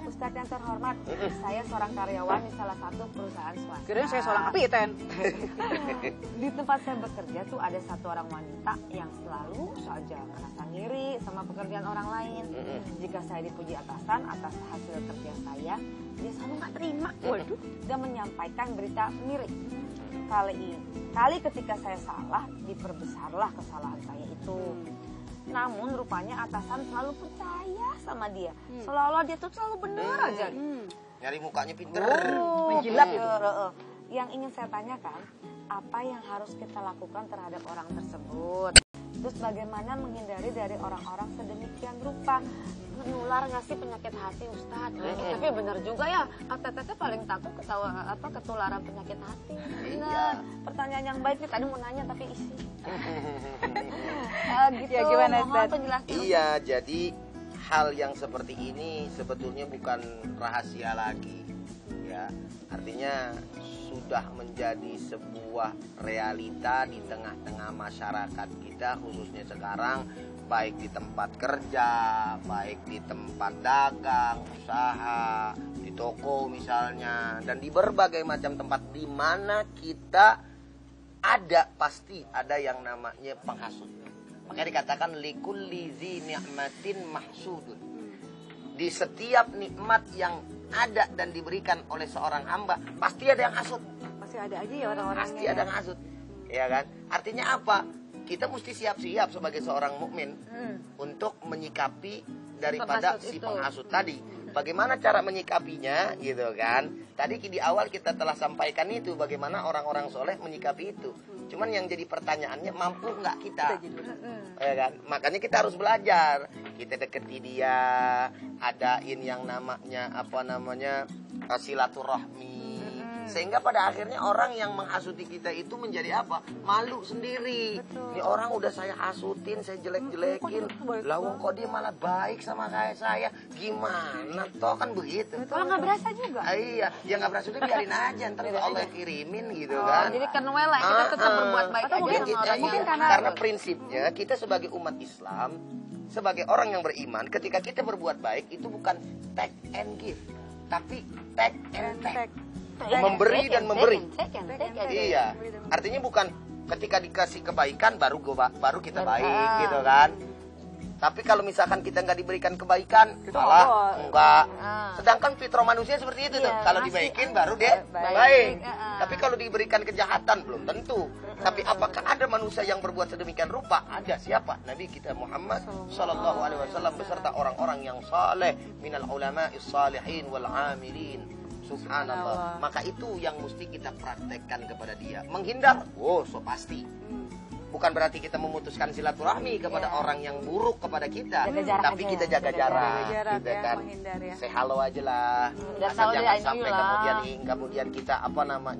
Ustadz yang terhormat, saya seorang karyawan di salah satu perusahaan swasta. Kirain saya seorang kapiten. Di tempat saya bekerja tuh ada satu orang wanita yang selalu saja merasa ngiri sama pekerjaan orang lain. Jika saya dipuji atasan atas hasil kerja saya, dia selalu nggak terima. Waduh, dan menyampaikan berita miring. Kali ketika saya salah, diperbesarlah kesalahan saya itu. Namun rupanya atasan selalu percaya sama dia. Seolah-olah dia tuh selalu benar aja. Nyari mukanya pinter. Menjilat itu. Yang ingin saya tanyakan, apa yang harus kita lakukan terhadap orang tersebut? Terus bagaimana menghindari dari orang-orang sedemikian rupa? Menular nggak sih penyakit hati, Ustadz? Tapi benar juga ya, Teteh paling takut ketularan penyakit hati. Benar. Pertanyaan yang baik nih, tadi mau nanya tapi isi. Gitu. Ya, gimana, Mohon Ustadz? penjelasan. Iya, jadi hal yang seperti ini sebetulnya bukan rahasia lagi, ya. Artinya sudah menjadi sebuah realita di tengah-tengah masyarakat kita, khususnya sekarang, baik di tempat kerja, baik di tempat dagang, usaha, di toko misalnya, dan di berbagai macam tempat di mana kita pasti ada yang namanya penghasut. Makanya dikatakan likulli zi ni'matin mahsudun. Di setiap nikmat yang ada dan diberikan oleh seorang hamba, pasti ada yang hasut. Masih ada aja ya orang-orangnya. Pasti ada yang hasut. Ya kan? Artinya apa? Kita mesti siap-siap sebagai seorang mukmin untuk menyikapi daripada Penghasut si itu. penghasut tadi. Bagaimana cara menyikapinya gitu kan? Tadi di awal kita telah sampaikan itu bagaimana orang-orang soleh menyikapi itu. Cuman yang jadi pertanyaannya, mampu nggak kita? Ya kan? Makanya kita harus belajar. Kita deketi dia, adain yang namanya silaturahmi. Sehingga pada akhirnya orang yang menghasuti kita itu menjadi apa? Malu sendiri. Ini orang udah saya hasutin, saya jelek-jelekin. Lawang kok dia malah baik sama kayak saya. Gimana? Toh kan begitu. Kalau nggak berasa juga. Iya, ya nggak berasa udah biarin aja. Ntar Allah kirimin gitu kan. Jadi kan lah kita tetap berbuat baik Atau aja mungkin sama kita- orang mungkin lain. karena prinsipnya kita sebagai umat Islam, sebagai orang yang beriman, ketika kita berbuat baik itu bukan take and give, tapi take and take. Memberi dan memberi. Iya. Artinya bukan ketika dikasih kebaikan baru kita baik gitu kan. Tapi kalau misalkan kita nggak diberikan kebaikan, malah enggak. Sedangkan fitrah manusia seperti itu tuh. Kalau dibaikin baru dia baik. Tapi kalau diberikan kejahatan belum tentu. Tapi apakah ada manusia yang berbuat sedemikian rupa? Ada. Siapa? Nabi kita Muhammad sallallahu alaihi wasallam beserta orang-orang yang saleh minal ulama'is salihin wal 'amilin. Subhanallah. Maka itu yang mesti kita praktekkan kepada dia. Menghindar, so pasti. Bukan berarti kita memutuskan silaturahmi kepada orang yang buruk kepada kita, tapi kita jaga jarak, gitu ya, kan. menghindar ya. Say hello aja lah. Dan Asal tahu jangan dia I sampai know lah. kemudian kita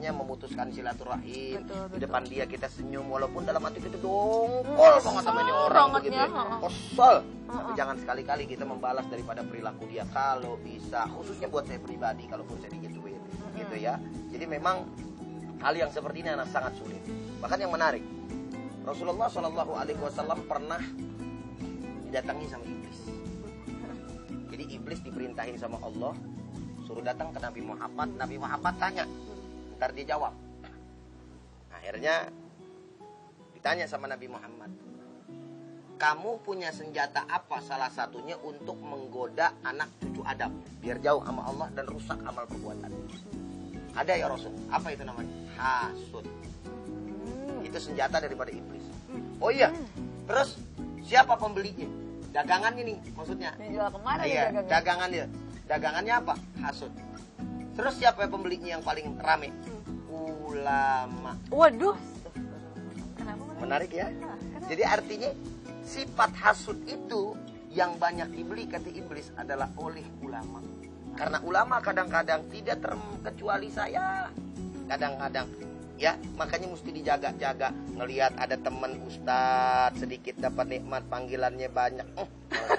memutuskan silaturahim. Di depan dia kita senyum walaupun dalam hati kita dongkol banget sama ini orang begitu. Kesel. Tapi jangan sekali-kali kita membalas daripada perilaku dia kalau bisa, khususnya buat saya pribadi kalaupun saya digituin, gitu ya. Jadi memang hal yang seperti ini sangat sulit. Bahkan yang menarik, Rasulullah Shallallahu Alaihi Wasallam pernah didatangi sama iblis. Jadi iblis diperintahin sama Allah suruh datang ke Nabi Muhammad. Nabi Muhammad tanya, ntar dia jawab. Akhirnya ditanya sama Nabi Muhammad, kamu punya senjata apa salah satunya untuk menggoda anak cucu Adam biar jauh sama Allah dan rusak amal perbuatan? Ada ya Rasul. Apa itu namanya? Hasud. Itu senjata daripada iblis. Oh iya. Terus siapa pembelinya? Dagangannya nih maksudnya. Dijual kemana nih Iya, dagangnya? dagangannya. Dagangannya apa? Hasud. Terus siapa pembelinya yang paling rame? Ulama. Waduh. Menarik ya. Jadi artinya sifat hasud itu yang banyak dibeli kata iblis adalah oleh ulama. Karena ulama kadang-kadang tidak terkecuali saya. Kadang-kadang ya, makanya mesti dijaga-jaga. Ngelihat ada teman ustadz sedikit dapat nikmat, panggilannya banyak.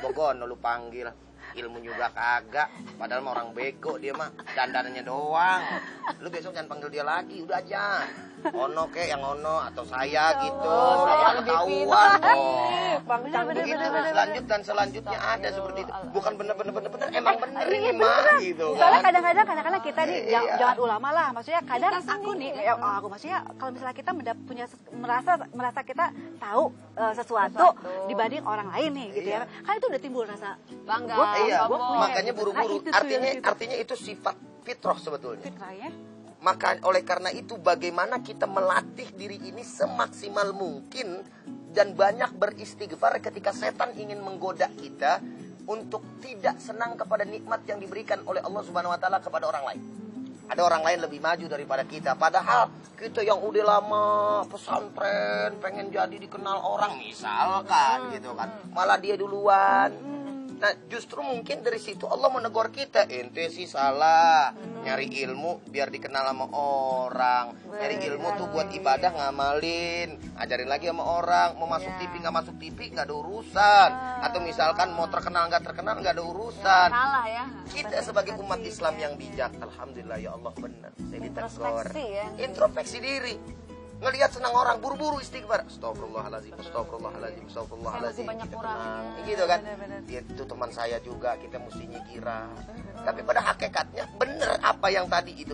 Bogono lu panggil. ilmu juga kagak. Padahal mah orang bego dia mah, dandanannya doang. Lu besok jangan panggil dia lagi, udah aja. Ono kek yang ono atau saya gitu. Lah ketahuan kok. Begitu lanjut dan selanjutnya ada seperti itu. Bukan bener emang bener ini mah gitu kan. Soalnya kadang-kadang kita nih jangan ulama lah. Maksudnya kadang aku nih aku maksudnya kalau misalnya kita merasa kita tahu sesuatu dibanding orang lain nih gitu ya. Kan itu udah timbul rasa bangga. Iya, makanya buru-buru. Artinya itu sifat fitrah sebetulnya. Fitrah ya. Maka oleh karena itu bagaimana kita melatih diri ini semaksimal mungkin dan banyak beristighfar ketika setan ingin menggoda kita untuk tidak senang kepada nikmat yang diberikan oleh Allah Subhanahu wa taala kepada orang lain. Ada orang lain lebih maju daripada kita, padahal kita yang udah lama pesantren pengen jadi dikenal orang misalkan gitu kan. Malah dia duluan. Nah justru mungkin dari situ Allah menegur kita, ente sih salah nyari ilmu biar dikenal sama orang. Nyari ilmu tuh buat ibadah ngamalin, ajarin lagi sama orang. Mau masuk TV nggak masuk TV nggak ada urusan. Atau misalkan mau terkenal nggak ada urusan. Salah ya. Kita sebagai umat Islam yang bijak, alhamdulillah ya Allah benar. Saya ditegur. Introspeksi diri. Ngelihat senang orang, buru-buru istighfar. Astagfirullahaladzim. Masih banyak kurang. Gitu kan. Itu teman saya juga, kita mestinya kira. Tapi pada hakikatnya benar apa yang tadi itu.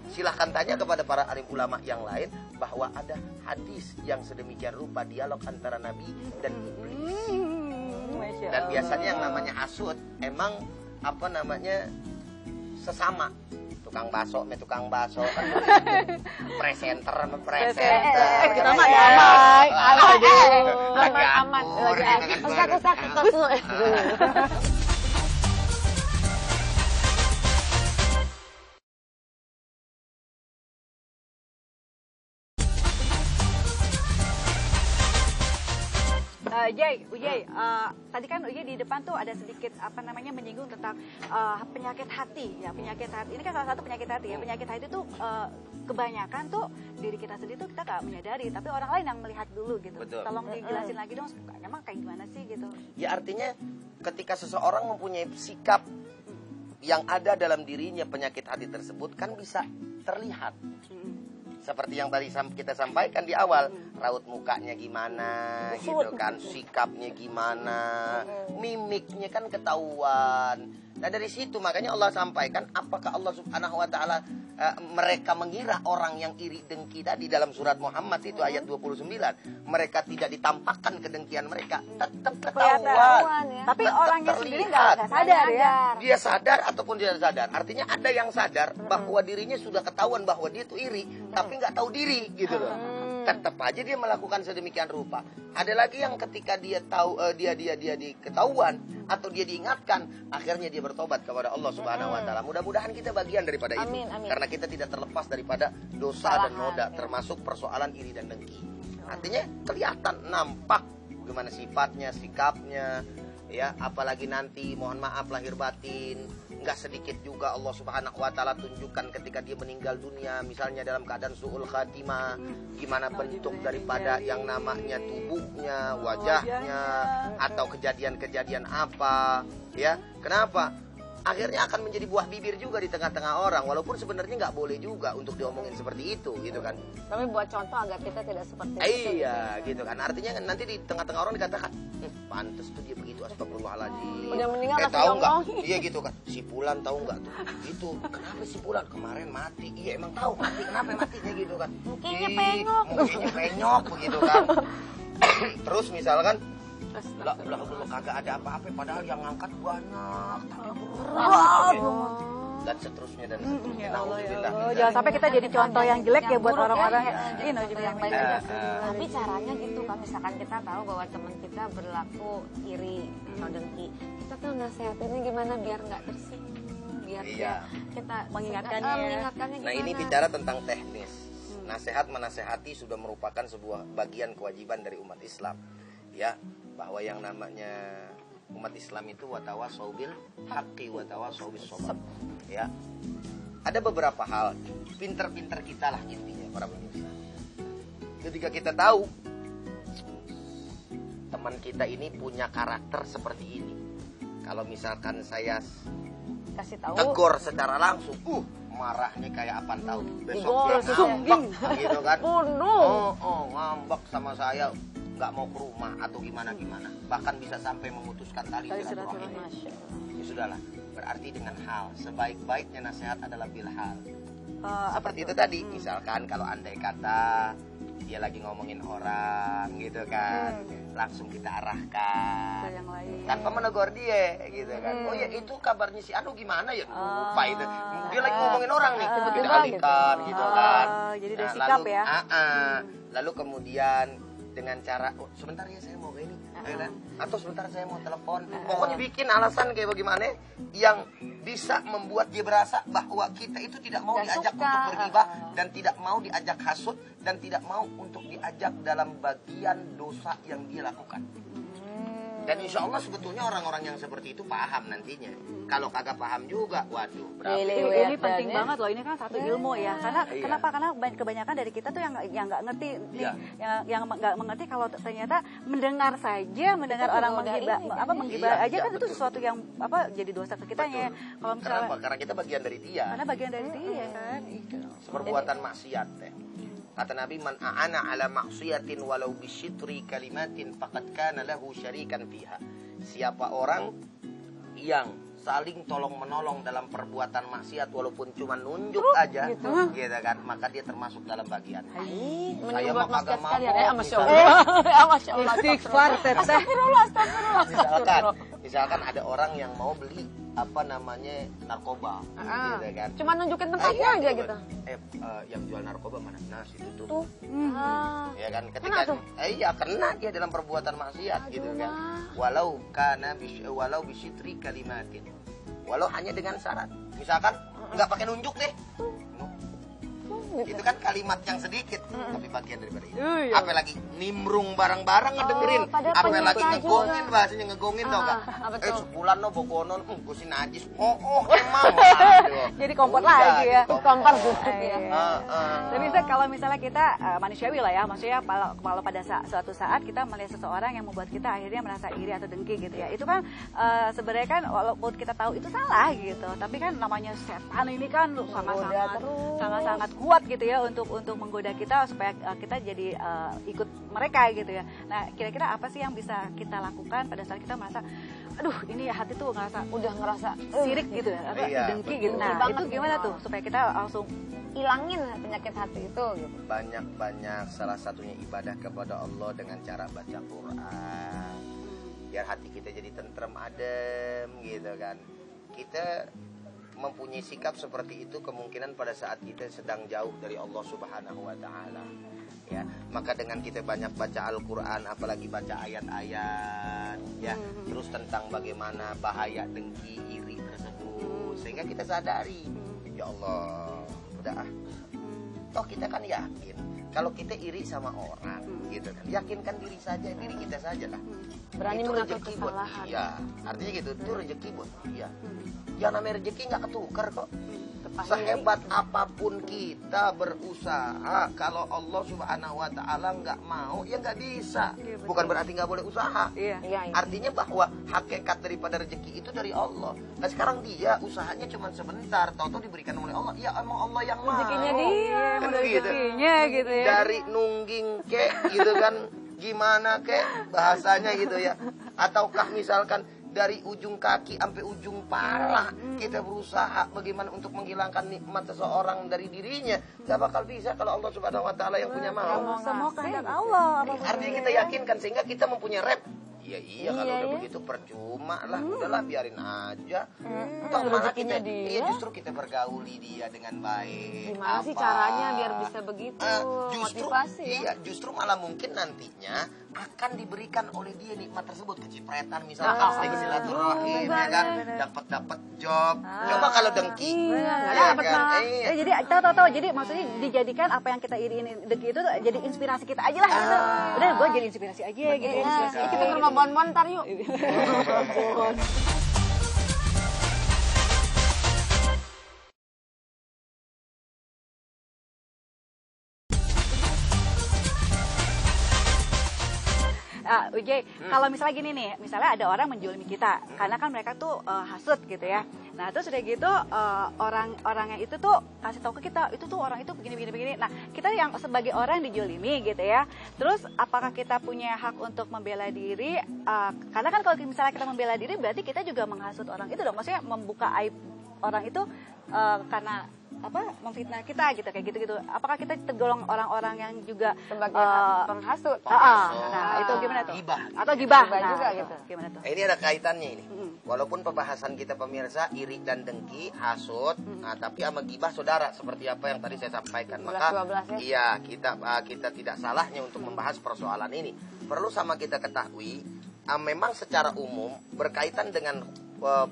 Silahkan tanya kepada para alim ulama yang lain bahwa ada hadis yang sedemikian rupa dialog antara Nabi dan iblis. Dan biasanya yang namanya hasud emang sesama. Tukang baso kan presenter sama presenter. Kita mah damai. Aman. Ujay, tadi kan Ujay di depan tuh ada sedikit menyinggung tentang penyakit hati ya, penyakit hati. Ini kan salah satu penyakit hati ya. Penyakit hati tuh kebanyakan tuh diri kita sendiri tuh kita gak menyadari, tapi orang lain yang melihat dulu gitu. Betul. Tolong dijelasin lagi dong, emang kayak gimana sih gitu. Ya artinya ketika seseorang mempunyai sikap yang ada dalam dirinya penyakit hati tersebut kan bisa terlihat. Seperti yang tadi kita sampaikan di awal, raut mukanya gimana, gitu kan, sikapnya gimana, mimiknya kan ketahuan. Nah dari situ makanya Allah sampaikan, apakah Allah Subhanahu Wa Taala mereka mengira orang yang iri dengki tadi dalam surat Muhammad itu ayat 29, mereka tidak ditampakkan kedengkian mereka, tetap ketahuan. Ya. Tapi orangnya sendiri nggak sadar ya. Dia sadar ataupun tidak sadar, artinya ada yang sadar bahwa dirinya sudah ketahuan bahwa dia itu iri, tapi nggak tahu diri gitu loh. Tetap aja dia melakukan sedemikian rupa. Ada lagi yang ketika dia tahu dia diketahuan atau dia diingatkan, akhirnya dia bertobat kepada Allah Subhanahu Wa Taala. Mudah-mudahan kita bagian daripada itu, karena kita tidak terlepas daripada dosa dan noda, termasuk persoalan iri dan dengki. Artinya kelihatan, nampak bagaimana sifatnya, sikapnya, ya. Apalagi nanti, mohon maaf lahir batin, nggak sedikit juga Allah Subhanahu Wa Taala tunjukkan ketika dia meninggal dunia, misalnya dalam keadaan su'ul khatimah, gimana bentuk daripada yang namanya tubuhnya, wajahnya, atau kejadian-kejadian apa, ya. Kenapa? Akhirnya akan menjadi buah bibir juga di tengah-tengah orang, walaupun sebenarnya nggak boleh juga untuk diomongin seperti itu, gitu kan. Tapi buat contoh agar kita tidak seperti itu. Iya, gitu kan. Artinya nanti di tengah-tengah orang dikatakan, pantes tuh dia begitu, astagfirullahaladzim. Udah meninggal masih tahu nggak? ngomong. Iya gitu kan. Si Fulan tahu nggak tuh? Itu kenapa si Fulan kemarin mati? Iya emang tahu mati. Kenapa matinya gitu kan? Mungkinnya penyok begitu kan. Terus misalkan lah kagak ada apa-apa padahal yang ngangkat banyak tapi berat dan seterusnya. Jangan sampai kita jadi contoh yang jelek ya buat orang-orang yang baik. Tapi caranya gitu kan, misalkan kita tahu bahwa teman kita berlaku iri atau dengki, kita tuh nasehatinnya gimana biar nggak tersinggung, biar kita mengingatkannya Nah gimana. ini bicara tentang teknis. Nasihat menasehati sudah merupakan sebuah bagian kewajiban dari umat Islam, ya, bahwa yang namanya umat Islam itu watawasau bil haqqi watawasau bis sabr, ya. Ada beberapa hal, pinter-pinter kita lah intinya para pemirsa. Ketika kita tahu teman kita ini punya karakter seperti ini, Kalau misalkan saya Kasih tahu. tegur secara langsung, marahnya kayak apa tahu. Besok Digol, dia ngambek gitu kan. Bunuh. Ngambek sama saya, nggak mau ke rumah atau gimana. Bahkan bisa sampai memutuskan tali silaturahim. Ya sudahlah, berarti dengan hal. Sebaik-baiknya nasihat adalah bil hal. Seperti itu tadi, misalkan kalau andai kata dia lagi ngomongin orang gitu kan, langsung kita arahkan yang lain. tanpa menegur dia gitu kan. Oh ya, itu kabarnya si Anu gimana ya, lupa itu dia lagi ngomongin orang nih, kita alihkan gitu kan. Jadi dari sikap lalu, ya. Lalu kemudian dengan cara, sebentar ya saya mau ke ini, atau sebentar saya mau telepon. Pokoknya bikin alasan kayak bagaimana yang bisa membuat dia berasa bahwa kita itu tidak mau diajak untuk bergibah, dan tidak mau diajak hasud, dan tidak mau untuk diajak dalam bagian dosa yang dia lakukan. Dan insya Allah sebetulnya orang-orang yang seperti itu paham nantinya. Kalau kagak paham juga, waduh, berapa. Ini penting banget loh, ini kan satu ilmu ya. Karena kenapa? Karena kebanyakan dari kita tuh yang nggak ngerti nih, yang nggak mengerti kalau ternyata mendengar orang menggibah aja kan itu sesuatu yang jadi dosa ke kitanya. Kalau misalnya Kenapa? Karena kita bagian dari dia. Karena bagian dari dia kan. Perbuatan maksiat ya. Kata Nabi, man a'ana ala maksiatin walau bisyitri kalimatin faqad kana lahu syarikan fiha. Siapa orang yang saling tolong-menolong dalam perbuatan maksiat walaupun cuma nunjuk aja gitu kan, maka dia termasuk dalam bagian. Saya mah kagak mau. Masya Allah. Masya Allah. Istighfar, Astagfirullah. Misalkan ada orang yang mau beli narkoba, gitu kan. Cuma nunjukin tempatnya aja gitu. Yang jual narkoba mana? Nah, situ tuh. Ya kan, ketika kena dia dalam perbuatan maksiat gitu kan. Walau bisyitri kalimatin. Walau hanya dengan syarat. Misalkan nggak pakai nunjuk deh. Itu kan kalimat yang sedikit, tapi bagian daripada itu. Apalagi nimbrung barang-barang ngedengerin, apalagi ngegongin, bahasanya ngegongin tau gak? Sebulan no bogonon, gue si najis, emang. Jadi kompor lagi ya. Kompor gitu ya. Tapi kalau misalnya kita manusiawi lah ya, maksudnya kalau pada suatu saat kita melihat seseorang yang membuat kita akhirnya merasa iri atau dengki gitu ya, itu kan sebenarnya kan walaupun kita tahu itu salah gitu, tapi kan namanya setan ini kan sangat-sangat kuat gitu ya untuk menggoda kita supaya kita jadi ikut mereka gitu ya. Nah, kira-kira apa sih yang bisa kita lakukan pada saat kita merasa aduh ini hati tuh udah ngerasa sirik gitu ya, dengki gitu. Nah, itu gimana tuh supaya kita langsung ilangin penyakit hati itu gitu. Banyak salah satunya ibadah kepada Allah dengan cara baca Quran. Biar hati kita jadi tentrem, adem gitu kan. Kita mempunyai sikap seperti itu kemungkinan pada saat kita sedang jauh dari Allah Subhanahu wa taala. Ya, maka dengan kita banyak baca Al-Qur'an, apalagi baca ayat-ayat ya, terus tentang bagaimana bahaya dengki, iri tersebut, sehingga kita sadari, ya Allah, udah toh kita kan yakin kalau kita iri sama orang gitu kan, yakinkan diri kita saja lah. Berani itu mengakui rezeki buat kesalahan. dia. Artinya gitu, itu rezeki buat dia. Yang namanya rezeki nggak ketukar kok. Sehebat apapun kita berusaha, kalau Allah Subhanahu wa taala nggak mau, ya nggak bisa. Bukan berarti nggak boleh usaha. Artinya bahwa hakikat daripada rezeki itu dari Allah. Nah sekarang dia usahanya cuma sebentar, tahu-tahu diberikan oleh Allah. Ya emang Allah yang mau. Rezekinya dia, Kan rezekinya gitu ya. Dari nungging kek gitu kan, gimana kek bahasanya gitu ya. Ataukah misalkan dari ujung kaki sampai ujung pala kita berusaha bagaimana untuk menghilangkan nikmat seseorang dari dirinya, gak bakal bisa kalau Allah Subhanahu wa taala yang punya mau. Semua kehendak Allah. Artinya kita yakinkan sehingga kita mempunyai rep. Iya kalau udah begitu percuma lah, udahlah biarin aja. Toh malah kita justru kita bergauli dia dengan baik. Gimana sih caranya biar bisa begitu? Motivasi ya. Justru malah mungkin nantinya akan diberikan oleh dia nikmat tersebut, kecipretan misalkan sedikit silaturahim ya kan, dapat job. Coba kalau dengki ya kan. Jadi tahu jadi maksudnya dijadikan apa yang kita iri ini dengki itu jadi inspirasi kita aja lah gitu. Udah gue jadi inspirasi aja gitu. Kita ke rumah Bon-Bon ntar yuk. Ujay, kalau misalnya gini nih, misalnya ada orang menjolimi kita, karena kan mereka tuh hasut gitu ya. Nah terus udah gitu orang-orangnya itu tuh kasih tahu ke kita, itu tuh orang itu begini. Nah kita yang sebagai orang dijolimi gitu ya. Terus apakah kita punya hak untuk membela diri? Karena kan kalau misalnya kita membela diri, berarti kita juga menghasut orang itu dong. Maksudnya membuka aib orang itu karena memfitnah kita gitu kayak gitu. Apakah kita tergolong orang-orang yang juga sebagai penghasut? Nah, itu gimana tuh? Gibah. Atau gibah Juga gitu. Gimana tuh? Ini ada kaitannya ini. Walaupun pembahasan kita pemirsa iri dan dengki, hasut, tapi sama gibah saudara seperti apa yang tadi saya sampaikan. Maka 12 ya? iya, kita tidak salahnya untuk membahas persoalan ini. Perlu sama kita ketahui, memang secara umum berkaitan dengan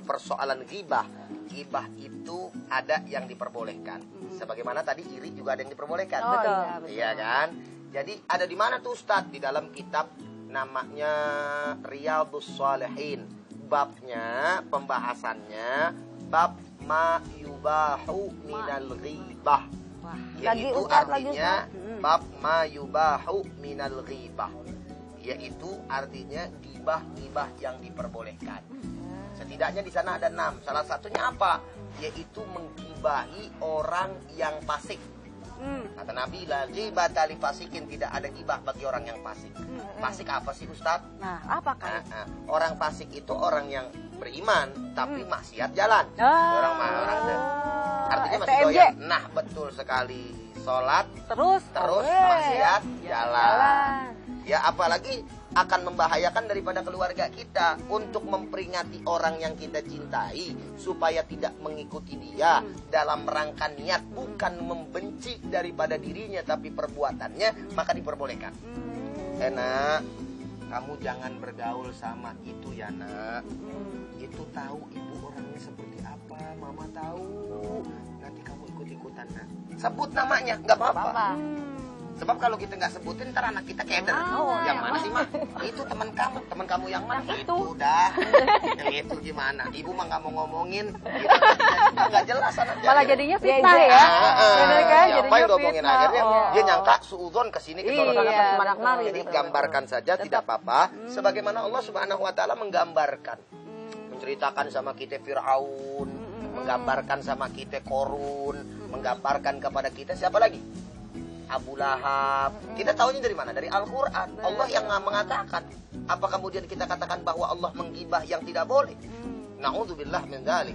persoalan gibah. Gibah itu ada yang diperbolehkan. Sebagaimana tadi iri juga ada yang diperbolehkan. Betul. Iya kan? Jadi ada di mana tuh Ustadz? Di dalam kitab namanya Riyadhus Shalihin. Babnya, pembahasannya bab ma yubahu minal ghibah. Yaitu artinya bab ma yubahu minal ghibah. Yaitu artinya gibah-gibah yang diperbolehkan. Setidaknya di sana ada 6. Salah satunya apa? Yaitu menggibahi orang yang fasik. Kata Nabi, la ghibata li fasikin, tidak ada gibah bagi orang yang fasik. Fasik apa sih Ustadz? Nah, apakah? Orang fasik itu orang yang beriman tapi maksiat jalan. Orang artinya masih STMJ. doyan. Nah, betul sekali. Sholat Terus maksiat jalan. Ya, apalagi akan membahayakan daripada keluarga kita. Untuk memperingati orang yang kita cintai supaya tidak mengikuti dia dalam rangka niat bukan membenci daripada dirinya tapi perbuatannya, maka diperbolehkan. Nak, kamu jangan bergaul sama itu ya nak. Itu tahu ibu orangnya seperti apa, mama tahu. Nanti kamu ikut-ikutan nak. Sebut namanya, nggak apa-apa. Sebab kalau kita nggak sebutin, ntar anak kita keder. Yang mana sih mah? Itu teman kamu yang mana? Itu dah. Yang itu gimana? Ibu mah nggak mau ngomongin. Itu nggak jelas anaknya. Malah jadinya fitnah ya. Bener kan? Apa yang ngomongin akhirnya? Dia nyangka suudzon kesini ke sana. Jadi gambarkan saja tidak apa-apa. Sebagaimana Allah Subhanahu Wa Taala menggambarkan, menceritakan sama kita Fir'aun, menggambarkan sama kita Korun, menggambarkan kepada kita siapa lagi? Abu Lahab. Kita tahunya dari mana? Dari Al-Quran. Allah yang mengatakan. Apa kemudian kita katakan bahwa Allah menggibah yang tidak boleh? Na'udzubillah min dzalik.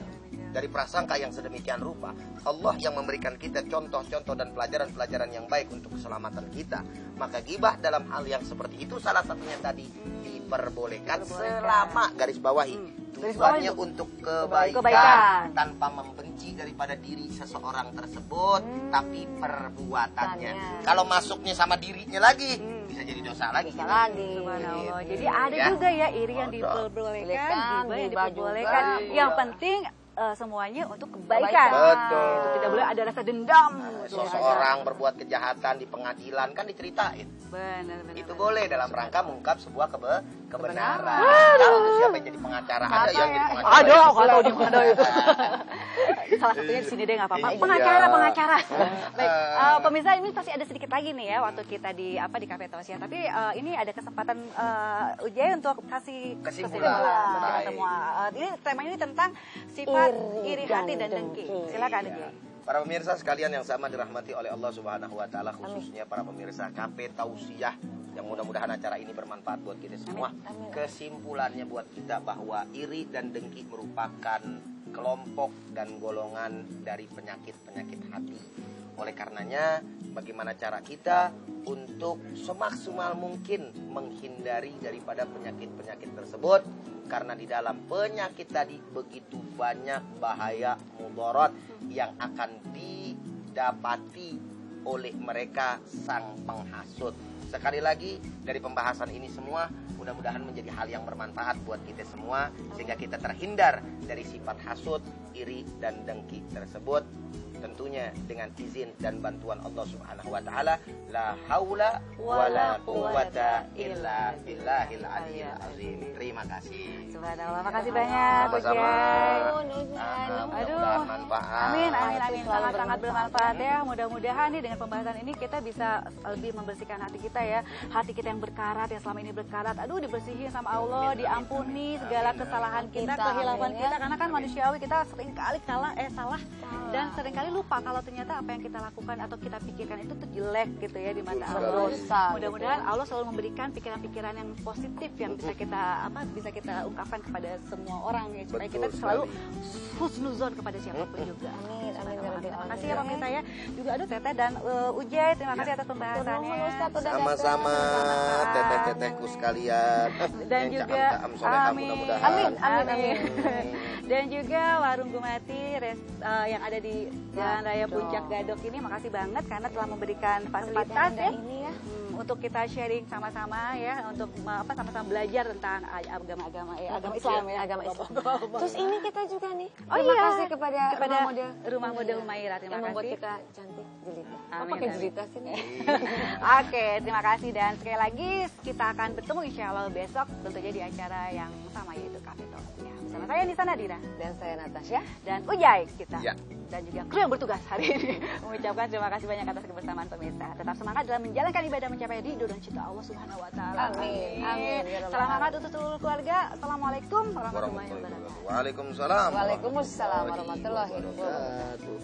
Dari prasangka yang sedemikian rupa. Allah yang memberikan kita contoh-contoh dan pelajaran-pelajaran yang baik untuk keselamatan kita. Maka gibah dalam hal yang seperti itu salah satunya tadi diperbolehkan selama garis bawahi. Tujuannya untuk kebaikan tanpa membenci daripada diri seseorang tersebut, tapi perbuatannya. Kalau masuknya sama dirinya lagi, bisa jadi dosa lagi. Subhanallah. Jadi ada juga ya iri yang diperbolehkan, gibah yang diperbolehkan. Yang penting semuanya untuk kebaikan. Betul. Itu tidak boleh ada rasa dendam. Seseorang berbuat kejahatan di pengadilan kan diceritain. Benar. Itu boleh dalam rangka mengungkap sebuah kebenaran. Tahu tuh siapa yang jadi pengacara? Ada yang jadi pengacara. Ada, kalau di mana itu. Salah satunya di sini deh nggak apa-apa. Pengacara. Baik, pemirsa ini pasti ada sedikit lagi nih ya waktu kita di Cafe Tausiah. Tapi ini ada kesempatan Ujay untuk kasih kesimpulan kita semua. Ini temanya ini tentang sifat iri hati dan dengki. Silakan Ujay. Para pemirsa sekalian yang sama dirahmati oleh Allah Subhanahu Wa Taala, khususnya para pemirsa Cafe Tausiah, yang mudah-mudahan acara ini bermanfaat buat kita semua. Kesimpulannya buat kita bahwa iri dan dengki merupakan kelompok dan golongan dari penyakit-penyakit hati. Oleh karenanya, bagaimana cara kita untuk semaksimal mungkin menghindari daripada penyakit-penyakit tersebut? Karena di dalam penyakit tadi begitu banyak bahaya mudarat yang akan didapati oleh mereka sang penghasut. Sekali lagi, dari pembahasan ini semua mudah-mudahan menjadi hal yang bermanfaat buat kita semua, sehingga kita terhindar dari sifat hasut, iri, dan dengki tersebut. Tentunya dengan izin dan bantuan Allah Subhanahu Wa Taala. La haula wala quwata illa billahil aliyil azim. Terima kasih. Subhanallah, makasih banyak. Sama-sama. Aduh. bermanfaat. Amin. Sangat-sangat bermanfaat ya. Mudah-mudahan nih dengan pembahasan ini kita bisa lebih membersihkan hati kita ya. Hati kita yang berkarat, yang selama ini berkarat. Aduh, dibersihin sama Allah, diampuni segala kesalahan kita, kehilapan kita. Karena kan manusiawi, kita seringkali salah. Dan seringkali lupa kalau ternyata apa yang kita lakukan atau kita pikirkan itu tuh jelek gitu ya di mata Allah. Mudah-mudahan Allah selalu memberikan pikiran-pikiran yang positif yang bisa kita ungkapkan kepada semua orang ya, supaya kita selalu husnuzon kepada siapapun juga. Amin. Terima kasih ya pemirsa ya. Juga aduh Teteh dan Ujay, terima kasih atas pembahasannya. Sama-sama teteh-tetehku sekalian. Dan juga amin. Dan juga Warung Gumati yang ada di Jalan Raya Puncak Gadok ini, makasih banget karena telah memberikan fasilitas ya ini ya untuk kita sharing sama-sama ya, untuk sama-sama belajar tentang agama Islam ya, agama Islam. Terus ini kita juga nih. Terima kasih kepada Rumah Model Humaira, terima yang membuat kasih. kita cantik jelita. Amin, Pakai amin. jelita sih. Oke, terima kasih dan sekali lagi kita akan bertemu insya Allah besok tentunya di acara yang sama yaitu Cafe Talk. Ya, bersama saya Nisa Nadira Dan saya Natasha dan Ujay kita. Ya. Dan juga kru yang bertugas hari ini mengucapkan terima kasih banyak atas kebersamaan pemirsa. Tetap semangat dalam menjalankan ibadah mencapai ridho dan cita Allah Subhanahu wa taala. Amin. Salam hangat untuk seluruh keluarga. Assalamualaikum warahmatullahi wabarakatuh. Waalaikumsalam warahmatullahi wabarakatuh.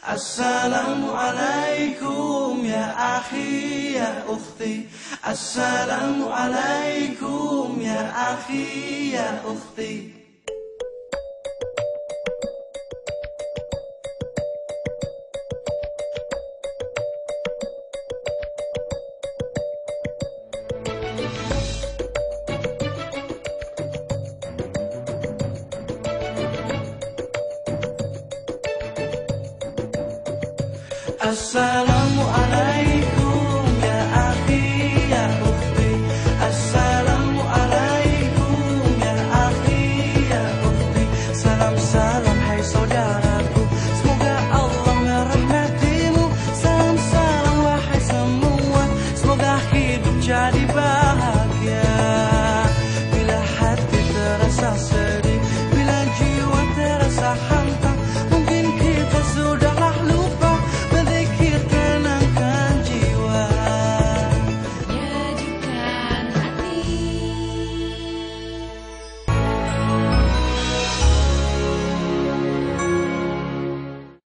Assalamualaikum ya akhi ya ukhti. Assalamualaikum ya akhi ya ukhti. Assalamualaikum